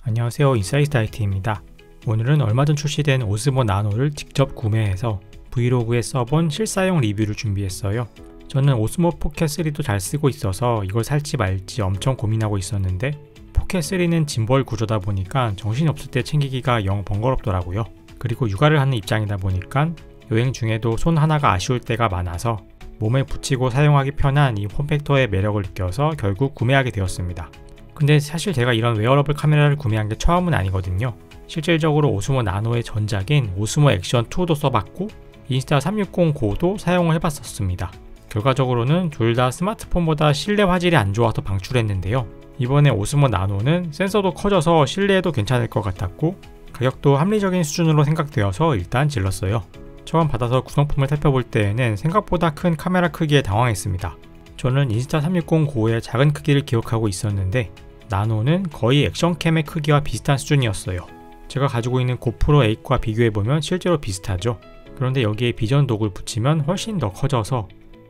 안녕하세요, 인사이트 IT입니다. 오늘은 얼마 전 출시된 오스모 나노를 직접 구매해서 브이로그에 써본 실사용 리뷰를 준비했어요. 저는 오스모 포켓 3도 잘 쓰고 있어서 이걸 살지 말지 엄청 고민하고 있었는데 포켓 3는 짐벌 구조다 보니까 정신없을 때 챙기기가 영 번거롭더라고요. 그리고 육아를 하는 입장이다 보니까 여행 중에도 손 하나가 아쉬울 때가 많아서 몸에 붙이고 사용하기 편한 이 폼팩터의 매력을 느껴서 결국 구매하게 되었습니다. 근데 사실 제가 이런 웨어러블 카메라를 구매한 게 처음은 아니거든요. 실질적으로 오스모 나노의 전작인 오스모 액션 2도 써봤고 인스타360 고도 사용을 해봤었습니다. 결과적으로는 둘 다 스마트폰보다 실내 화질이 안 좋아서 방출했는데요. 이번에 오스모 나노는 센서도 커져서 실내에도 괜찮을 것 같았고 가격도 합리적인 수준으로 생각되어서 일단 질렀어요. 처음 받아서 구성품을 살펴볼 때에는 생각보다 큰 카메라 크기에 당황했습니다. 저는 인스타360 고의 작은 크기를 기억하고 있었는데 나노는 거의 액션캠의 크기와 비슷한 수준이었어요. 제가 가지고 있는 고프로 8과 비교해보면 실제로 비슷하죠. 그런데 여기에 비전 독을 붙이면 훨씬 더 커져서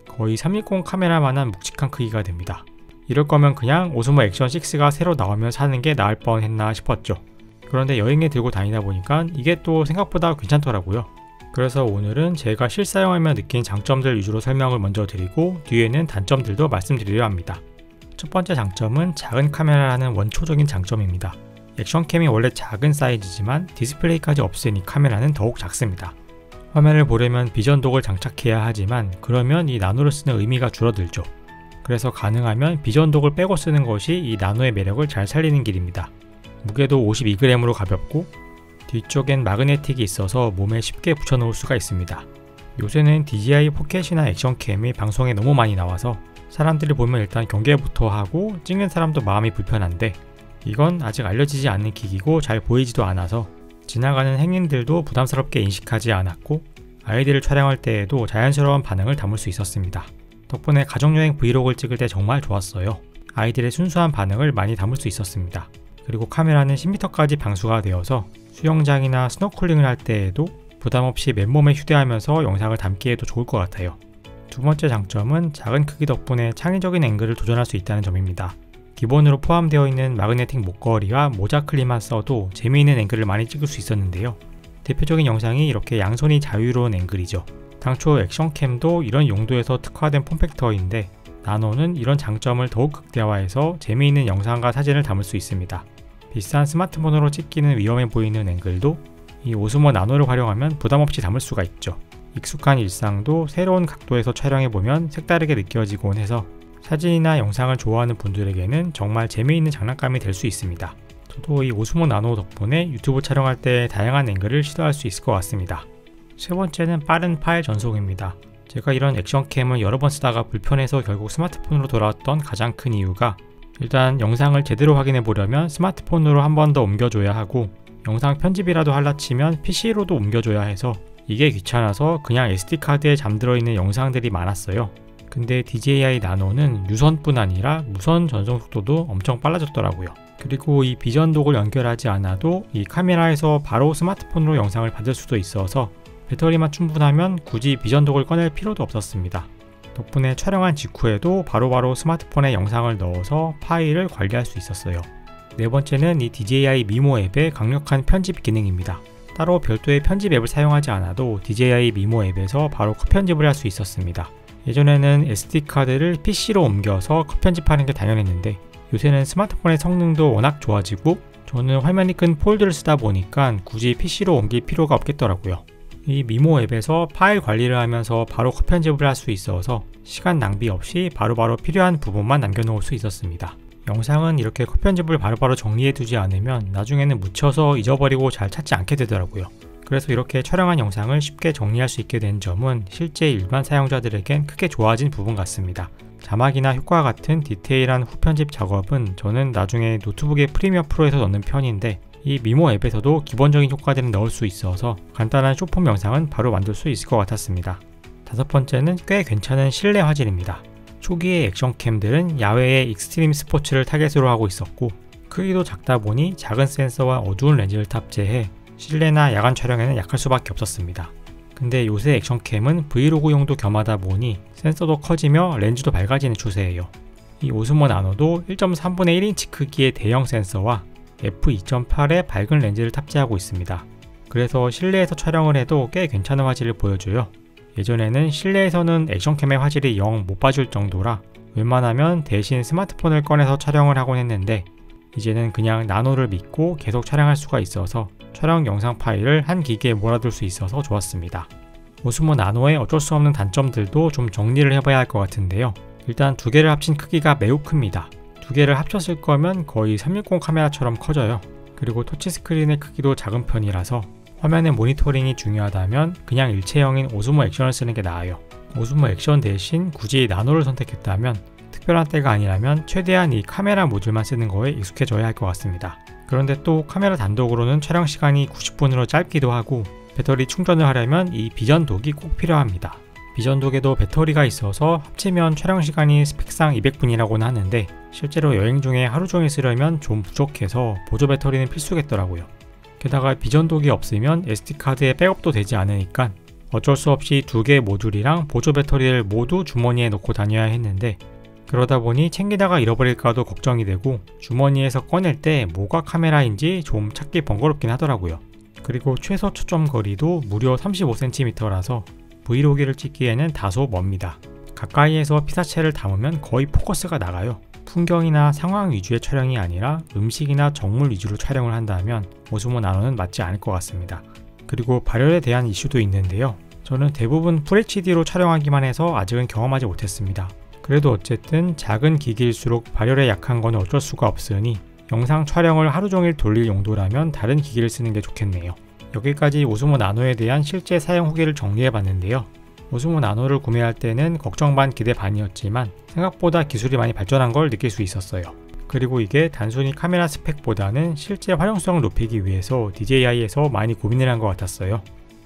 거의 360 카메라만한 묵직한 크기가 됩니다. 이럴 거면 그냥 오스모 액션 6가 새로 나오면 사는 게 나을 뻔했나 싶었죠. 그런데 여행에 들고 다니다 보니까 이게 또 생각보다 괜찮더라고요. 그래서 오늘은 제가 실사용하며 느낀 장점들 위주로 설명을 먼저 드리고 뒤에는 단점들도 말씀드리려 합니다. 첫 번째 장점은 작은 카메라라는 원초적인 장점입니다. 액션캠이 원래 작은 사이즈지만 디스플레이까지 없으니 카메라는 더욱 작습니다. 화면을 보려면 비전독을 장착해야 하지만 그러면 이 나노를 쓰는 의미가 줄어들죠. 그래서 가능하면 비전독을 빼고 쓰는 것이 이 나노의 매력을 잘 살리는 길입니다. 무게도 52g으로 가볍고 뒤쪽엔 마그네틱이 있어서 몸에 쉽게 붙여놓을 수가 있습니다. 요새는 DJI 포켓이나 액션캠이 방송에 너무 많이 나와서 사람들이 보면 일단 경계부터 하고 찍는 사람도 마음이 불편한데 이건 아직 알려지지 않는 기기고 잘 보이지도 않아서 지나가는 행인들도 부담스럽게 인식하지 않았고 아이들을 촬영할 때에도 자연스러운 반응을 담을 수 있었습니다. 덕분에 가족여행 브이로그를 찍을 때 정말 좋았어요. 아이들의 순수한 반응을 많이 담을 수 있었습니다. 그리고 카메라는 10m까지 방수가 되어서 수영장이나 스노클링을 할 때에도 부담없이 맨몸에 휴대하면서 영상을 담기에도 좋을 것 같아요. 두 번째 장점은 작은 크기 덕분에 창의적인 앵글을 도전할 수 있다는 점입니다. 기본으로 포함되어 있는 마그네틱 목걸이와 모자 클립만 써도 재미있는 앵글을 많이 찍을 수 있었는데요. 대표적인 영상이 이렇게 양손이 자유로운 앵글이죠. 당초 액션캠도 이런 용도에서 특화된 폼팩터인데 나노는 이런 장점을 더욱 극대화해서 재미있는 영상과 사진을 담을 수 있습니다. 비싼 스마트폰으로 찍기는 위험해 보이는 앵글도 이 오스모 나노를 활용하면 부담없이 담을 수가 있죠. 익숙한 일상도 새로운 각도에서 촬영해보면 색다르게 느껴지곤 해서 사진이나 영상을 좋아하는 분들에게는 정말 재미있는 장난감이 될 수 있습니다. 저도 이 오스모 나노 덕분에 유튜브 촬영할 때 다양한 앵글을 시도할 수 있을 것 같습니다. 세 번째는 빠른 파일 전송입니다. 제가 이런 액션캠을 여러 번 쓰다가 불편해서 결국 스마트폰으로 돌아왔던 가장 큰 이유가 일단 영상을 제대로 확인해 보려면 스마트폰으로 한 번 더 옮겨줘야 하고 영상 편집이라도 할라 치면 PC로도 옮겨줘야 해서 이게 귀찮아서 그냥 SD카드에 잠들어 있는 영상들이 많았어요. 근데 DJI 나노는 유선뿐 아니라 무선 전송 속도도 엄청 빨라졌더라고요. 그리고 이 비전독을 연결하지 않아도 이 카메라에서 바로 스마트폰으로 영상을 받을 수도 있어서 배터리만 충분하면 굳이 비전독을 꺼낼 필요도 없었습니다. 덕분에 촬영한 직후에도 바로바로 스마트폰에 영상을 넣어서 파일을 관리할 수 있었어요. 네 번째는 이 DJI 미모 앱의 강력한 편집 기능입니다. 따로 별도의 편집 앱을 사용하지 않아도 DJI 미모 앱에서 바로 컷 편집을 할 수 있었습니다. 예전에는 SD카드를 PC로 옮겨서 컷 편집하는 게 당연했는데 요새는 스마트폰의 성능도 워낙 좋아지고 저는 화면이 큰 폴드를 쓰다 보니까 굳이 PC로 옮길 필요가 없겠더라고요. 이 미모 앱에서 파일 관리를 하면서 바로 컷 편집을 할 수 있어서 시간 낭비 없이 바로바로 필요한 부분만 남겨놓을 수 있었습니다. 영상은 이렇게 컷 편집을 바로바로 정리해두지 않으면 나중에는 묻혀서 잊어버리고 잘 찾지 않게 되더라고요. 그래서 이렇게 촬영한 영상을 쉽게 정리할 수 있게 된 점은 실제 일반 사용자들에겐 크게 좋아진 부분 같습니다. 자막이나 효과 같은 디테일한 후편집 작업은 저는 나중에 노트북의 프리미어 프로에서 넣는 편인데 이 미모 앱에서도 기본적인 효과들은 넣을 수 있어서 간단한 숏폼 영상은 바로 만들 수 있을 것 같았습니다. 다섯 번째는 꽤 괜찮은 실내 화질입니다. 초기의 액션캠들은 야외의 익스트림 스포츠를 타겟으로 하고 있었고 크기도 작다 보니 작은 센서와 어두운 렌즈를 탑재해 실내나 야간 촬영에는 약할 수밖에 없었습니다. 근데 요새 액션캠은 브이로그용도 겸하다 보니 센서도 커지며 렌즈도 밝아지는 추세예요. 이 오스모 나노도 1.3분의 1인치 크기의 대형 센서와 f2.8의 밝은 렌즈를 탑재하고 있습니다. 그래서 실내에서 촬영을 해도 꽤 괜찮은 화질을 보여줘요. 예전에는 실내에서는 액션캠의 화질이 영 못 봐줄 정도라 웬만하면 대신 스마트폰을 꺼내서 촬영을 하곤 했는데, 이제는 그냥 나노를 믿고 계속 촬영할 수가 있어서 촬영 영상 파일을 한 기기에 몰아둘 수 있어서 좋았습니다. 오스모 나노의 어쩔 수 없는 단점들도 좀 정리를 해봐야 할 것 같은데요. 일단 두 개를 합친 크기가 매우 큽니다. 두 개를 합쳤을 거면 거의 360 카메라처럼 커져요. 그리고 터치스크린의 크기도 작은 편이라서 화면의 모니터링이 중요하다면 그냥 일체형인 오스모 액션을 쓰는 게 나아요. 오스모 액션 대신 굳이 나노를 선택했다면 특별한 때가 아니라면 최대한 이 카메라 모듈만 쓰는 거에 익숙해져야 할 것 같습니다. 그런데 또 카메라 단독으로는 촬영 시간이 90분으로 짧기도 하고, 배터리 충전을 하려면 이 비전 독이 꼭 필요합니다. 비전 독에도 배터리가 있어서 합치면 촬영 시간이 스펙상 200분이라고는 하는데, 실제로 여행 중에 하루 종일 쓰려면 좀 부족해서 보조 배터리는 필수겠더라고요. 게다가 비전 독이 없으면 SD카드에 백업도 되지 않으니까 어쩔 수 없이 두 개의 모듈이랑 보조 배터리를 모두 주머니에 넣고 다녀야 했는데, 그러다 보니 챙기다가 잃어버릴까도 걱정이 되고 주머니에서 꺼낼 때 뭐가 카메라인지 좀 찾기 번거롭긴 하더라고요. 그리고 최소 초점 거리도 무려 35cm라서 브이로그를 찍기에는 다소 멉니다. 가까이에서 피사체를 담으면 거의 포커스가 나가요. 풍경이나 상황 위주의 촬영이 아니라 음식이나 정물 위주로 촬영을 한다면 오스모 나노는 맞지 않을 것 같습니다. 그리고 발열에 대한 이슈도 있는데요. 저는 대부분 FHD로 촬영하기만 해서 아직은 경험하지 못했습니다. 그래도 어쨌든 작은 기기일수록 발열에 약한 건 어쩔 수가 없으니 영상 촬영을 하루 종일 돌릴 용도라면 다른 기기를 쓰는 게 좋겠네요. 여기까지 오스모 나노에 대한 실제 사용 후기를 정리해 봤는데요. 오스모 나노를 구매할 때는 걱정 반 기대 반이었지만 생각보다 기술이 많이 발전한 걸 느낄 수 있었어요. 그리고 이게 단순히 카메라 스펙보다는 실제 활용성을 높이기 위해서 DJI에서 많이 고민을 한 것 같았어요.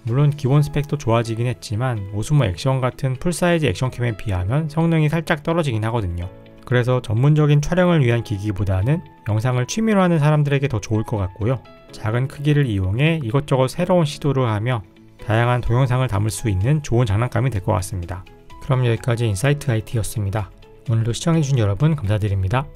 물론 기본 스펙도 좋아지긴 했지만 오스모 액션 같은 풀사이즈 액션캠에 비하면 성능이 살짝 떨어지긴 하거든요. 그래서 전문적인 촬영을 위한 기기보다는 영상을 취미로 하는 사람들에게 더 좋을 것 같고요. 작은 크기를 이용해 이것저것 새로운 시도를 하며 다양한 동영상을 담을 수 있는 좋은 장난감이 될 것 같습니다. 그럼 여기까지 인사이트 IT였습니다. 오늘도 시청해주신 여러분 감사드립니다.